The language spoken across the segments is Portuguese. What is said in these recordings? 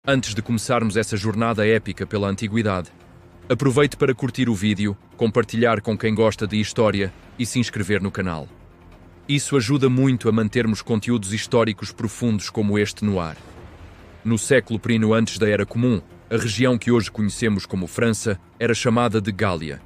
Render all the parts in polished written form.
Antes de começarmos essa jornada épica pela antiguidade, aproveite para curtir o vídeo, compartilhar com quem gosta de história e se inscrever no canal. Isso ajuda muito a mantermos conteúdos históricos profundos como este no ar. No século I antes da Era Comum, a região que hoje conhecemos como França era chamada de Gália.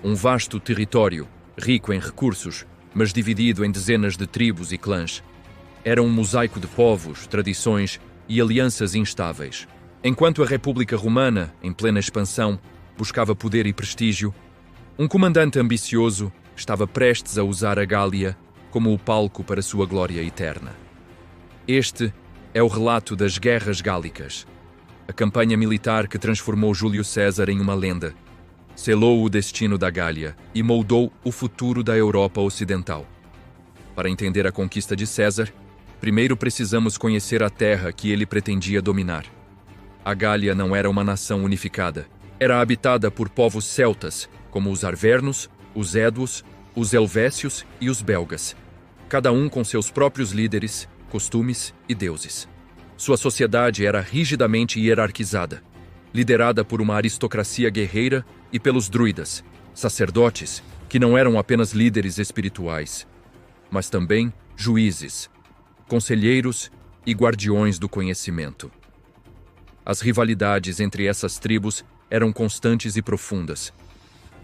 Um vasto território, rico em recursos, mas dividido em dezenas de tribos e clãs. Era um mosaico de povos, tradições e alianças instáveis. Enquanto a República Romana, em plena expansão, buscava poder e prestígio, um comandante ambicioso estava prestes a usar a Gália como o palco para sua glória eterna. Este é o relato das Guerras Gálicas, a campanha militar que transformou Júlio César em uma lenda, selou o destino da Gália e moldou o futuro da Europa Ocidental. Para entender a conquista de César, primeiro precisamos conhecer a terra que ele pretendia dominar. A Gália não era uma nação unificada. Era habitada por povos celtas, como os arvernos, os éduos, os helvécios e os belgas, cada um com seus próprios líderes, costumes e deuses. Sua sociedade era rigidamente hierarquizada, liderada por uma aristocracia guerreira e pelos druidas, sacerdotes que não eram apenas líderes espirituais, mas também juízes, conselheiros e guardiões do conhecimento. As rivalidades entre essas tribos eram constantes e profundas.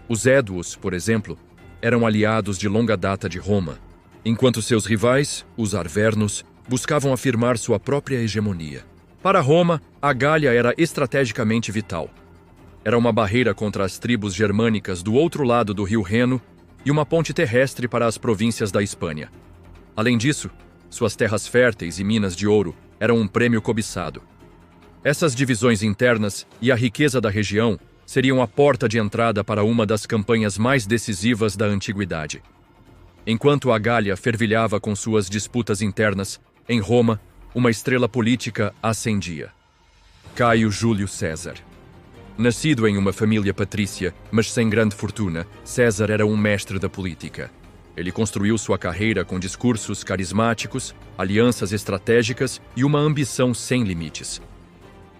Os éduos, por exemplo, eram aliados de longa data de Roma, enquanto seus rivais, os arvernos, buscavam afirmar sua própria hegemonia. Para Roma, a Gália era estrategicamente vital. Era uma barreira contra as tribos germânicas do outro lado do rio Reno e uma ponte terrestre para as províncias da Espanha. Além disso, suas terras férteis e minas de ouro eram um prêmio cobiçado. Essas divisões internas e a riqueza da região seriam a porta de entrada para uma das campanhas mais decisivas da antiguidade. Enquanto a Gália fervilhava com suas disputas internas, em Roma, uma estrela política ascendia. Caio Júlio César. Nascido em uma família patrícia, mas sem grande fortuna, César era um mestre da política. Ele construiu sua carreira com discursos carismáticos, alianças estratégicas e uma ambição sem limites.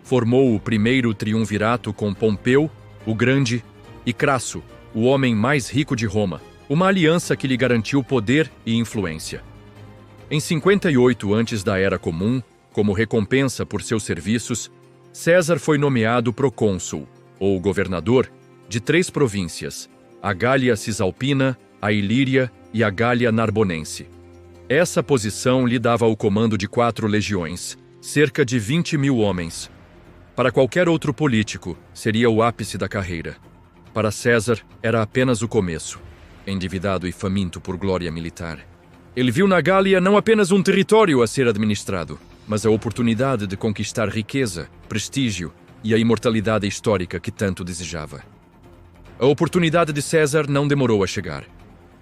Formou o primeiro triunvirato com Pompeu, o Grande, e Crasso, o homem mais rico de Roma, uma aliança que lhe garantiu poder e influência. Em 58 antes da Era Comum, como recompensa por seus serviços, César foi nomeado procônsul, ou governador, de 3 províncias, a Gália Cisalpina, a Ilíria e a Gália Narbonense. Essa posição lhe dava o comando de 4 legiões, cerca de 20.000 homens. Para qualquer outro político, seria o ápice da carreira. Para César, era apenas o começo, endividado e faminto por glória militar. Ele viu na Gália não apenas um território a ser administrado, mas a oportunidade de conquistar riqueza, prestígio e a imortalidade histórica que tanto desejava. A oportunidade de César não demorou a chegar.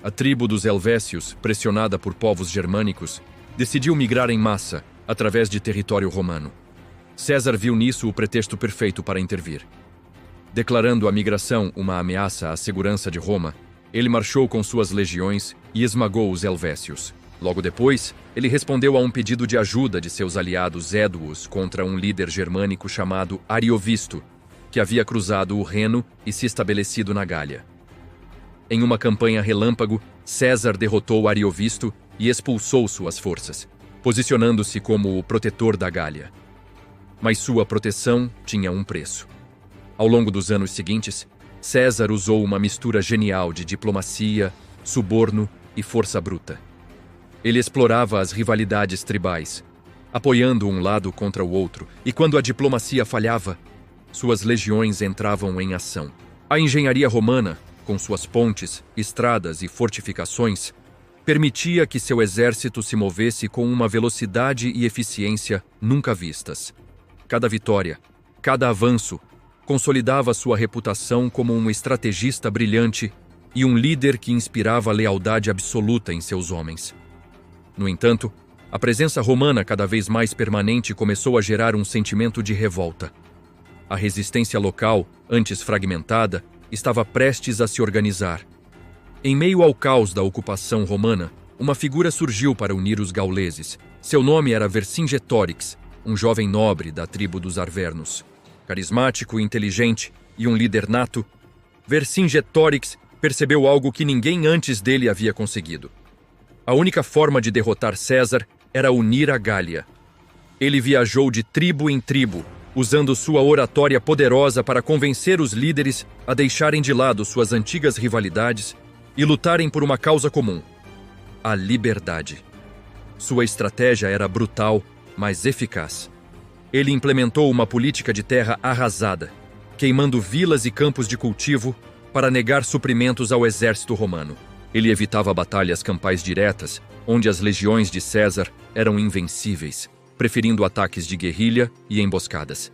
A tribo dos helvécios, pressionada por povos germânicos, decidiu migrar em massa, através de território romano. César viu nisso o pretexto perfeito para intervir. Declarando a migração uma ameaça à segurança de Roma, ele marchou com suas legiões e esmagou os helvécios. Logo depois, ele respondeu a um pedido de ajuda de seus aliados éduos contra um líder germânico chamado Ariovisto, que havia cruzado o Reno e se estabelecido na Gália. Em uma campanha relâmpago, César derrotou Ariovisto e expulsou suas forças, posicionando-se como o protetor da Gália. Mas sua proteção tinha um preço. Ao longo dos anos seguintes, César usou uma mistura genial de diplomacia, suborno e força bruta. Ele explorava as rivalidades tribais, apoiando um lado contra o outro, e quando a diplomacia falhava, suas legiões entravam em ação. A engenharia romana, com suas pontes, estradas e fortificações, permitia que seu exército se movesse com uma velocidade e eficiência nunca vistas. Cada vitória, cada avanço, consolidava sua reputação como um estrategista brilhante e um líder que inspirava lealdade absoluta em seus homens. No entanto, a presença romana cada vez mais permanente começou a gerar um sentimento de revolta. A resistência local, antes fragmentada, estava prestes a se organizar. Em meio ao caos da ocupação romana, uma figura surgiu para unir os gauleses. Seu nome era Vercingetorix, um jovem nobre da tribo dos Arvernos. Carismático, inteligente e um líder nato, Vercingetorix percebeu algo que ninguém antes dele havia conseguido. A única forma de derrotar César era unir a Gália. Ele viajou de tribo em tribo, usando sua oratória poderosa para convencer os líderes a deixarem de lado suas antigas rivalidades e lutarem por uma causa comum: a liberdade. Sua estratégia era brutal, mas eficaz. Ele implementou uma política de terra arrasada, queimando vilas e campos de cultivo para negar suprimentos ao exército romano. Ele evitava batalhas campais diretas, onde as legiões de César eram invencíveis, preferindo ataques de guerrilha e emboscadas.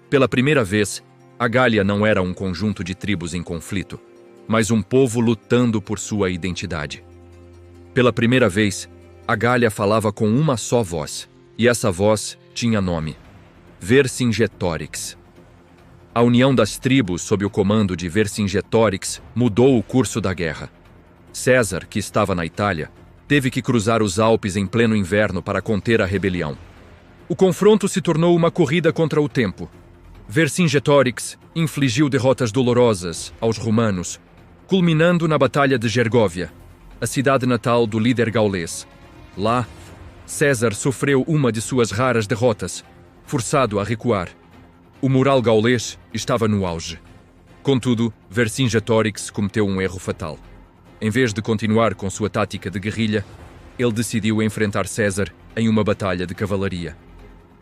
Pela primeira vez, a Gália não era um conjunto de tribos em conflito, mas um povo lutando por sua identidade. Pela primeira vez, a Gália falava com uma só voz, e essa voz tinha nome: Vercingetorix. A união das tribos sob o comando de Vercingetorix mudou o curso da guerra. César, que estava na Itália, teve que cruzar os Alpes em pleno inverno para conter a rebelião. O confronto se tornou uma corrida contra o tempo. Vercingetorix infligiu derrotas dolorosas aos romanos, culminando na Batalha de Gergóvia, a cidade natal do líder gaulês. Lá, César sofreu uma de suas raras derrotas, forçado a recuar. O moral gaulês estava no auge. Contudo, Vercingetorix cometeu um erro fatal. Em vez de continuar com sua tática de guerrilha, ele decidiu enfrentar César em uma batalha de cavalaria.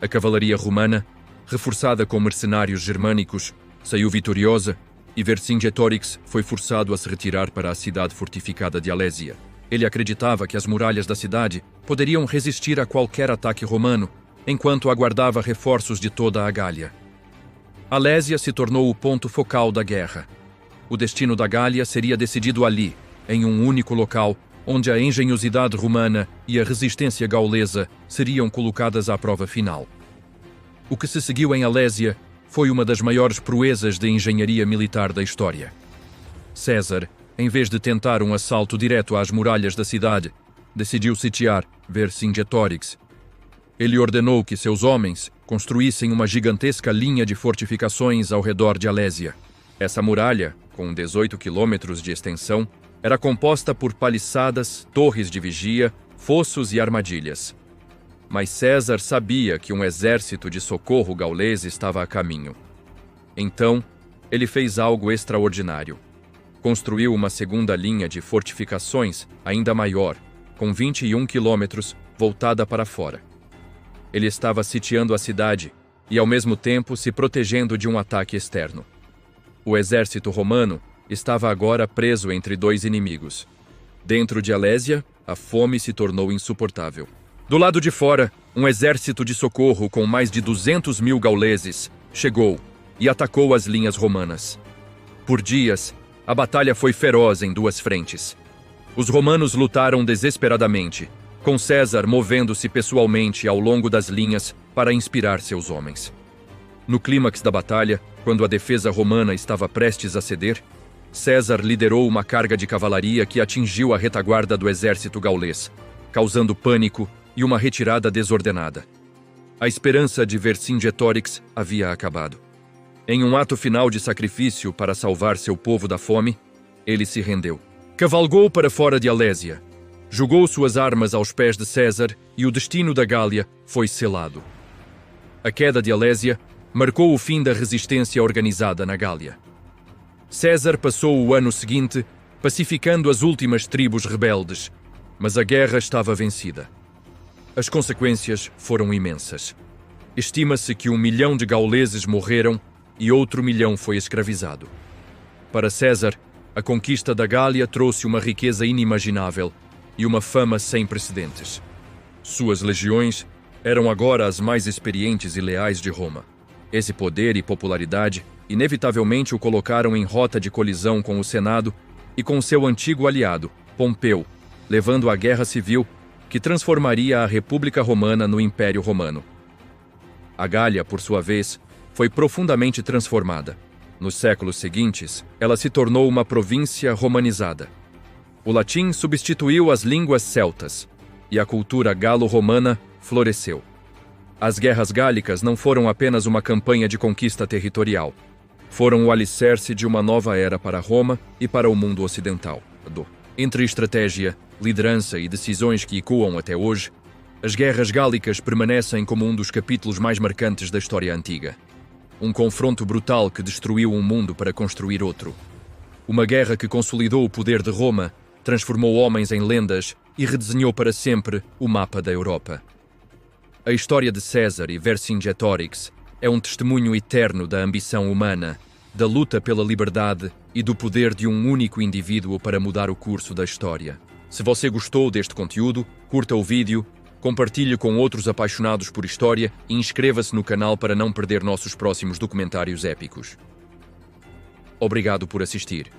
A cavalaria romana, reforçada com mercenários germânicos, saiu vitoriosa e Vercingetorix foi forçado a se retirar para a cidade fortificada de Alésia. Ele acreditava que as muralhas da cidade poderiam resistir a qualquer ataque romano, enquanto aguardava reforços de toda a Gália. Alésia se tornou o ponto focal da guerra. O destino da Gália seria decidido ali, em um único local, onde a engenhosidade romana e a resistência gaulesa seriam colocadas à prova final. O que se seguiu em Alésia foi uma das maiores proezas de engenharia militar da história. César, em vez de tentar um assalto direto às muralhas da cidade, decidiu sitiar Vercingetorix. Ele ordenou que seus homens construíssem uma gigantesca linha de fortificações ao redor de Alésia. Essa muralha, com 18 quilômetros de extensão, era composta por paliçadas, torres de vigia, fossos e armadilhas. Mas César sabia que um exército de socorro gaulês estava a caminho. Então, ele fez algo extraordinário. Construiu uma segunda linha de fortificações ainda maior, com 21 quilômetros, voltada para fora. Ele estava sitiando a cidade e, ao mesmo tempo, se protegendo de um ataque externo. O exército romano estava agora preso entre dois inimigos. Dentro de Alésia, a fome se tornou insuportável. Do lado de fora, um exército de socorro com mais de 200 mil gauleses chegou e atacou as linhas romanas. Por dias, a batalha foi feroz em duas frentes. Os romanos lutaram desesperadamente, com César movendo-se pessoalmente ao longo das linhas para inspirar seus homens. No clímax da batalha, quando a defesa romana estava prestes a ceder, César liderou uma carga de cavalaria que atingiu a retaguarda do exército gaulês, causando pânico e uma retirada desordenada. A esperança de Vercingetorix havia acabado. Em um ato final de sacrifício para salvar seu povo da fome, ele se rendeu. Cavalgou para fora de Alésia, jogou suas armas aos pés de César e o destino da Gália foi selado. A queda de Alésia marcou o fim da resistência organizada na Gália. César passou o ano seguinte pacificando as últimas tribos rebeldes, mas a guerra estava vencida. As consequências foram imensas. Estima-se que 1 milhão de gauleses morreram e outro 1 milhão foi escravizado. Para César, a conquista da Gália trouxe uma riqueza inimaginável e uma fama sem precedentes. Suas legiões eram agora as mais experientes e leais de Roma. Esse poder e popularidade inevitavelmente o colocaram em rota de colisão com o Senado e com seu antigo aliado, Pompeu, levando à guerra civil que transformaria a República Romana no Império Romano. A Gália, por sua vez, foi profundamente transformada. Nos séculos seguintes, ela se tornou uma província romanizada. O latim substituiu as línguas celtas e a cultura galo-romana floresceu. As guerras gálicas não foram apenas uma campanha de conquista territorial. Foram o alicerce de uma nova era para Roma e para o mundo ocidental. Entre estratégia, liderança e decisões que ecoam até hoje, as guerras gálicas permanecem como um dos capítulos mais marcantes da história antiga. Um confronto brutal que destruiu um mundo para construir outro. Uma guerra que consolidou o poder de Roma, transformou homens em lendas e redesenhou para sempre o mapa da Europa. A história de César e Vercingetorix é um testemunho eterno da ambição humana, da luta pela liberdade e do poder de um único indivíduo para mudar o curso da história. Se você gostou deste conteúdo, curta o vídeo, compartilhe com outros apaixonados por história e inscreva-se no canal para não perder nossos próximos documentários épicos. Obrigado por assistir.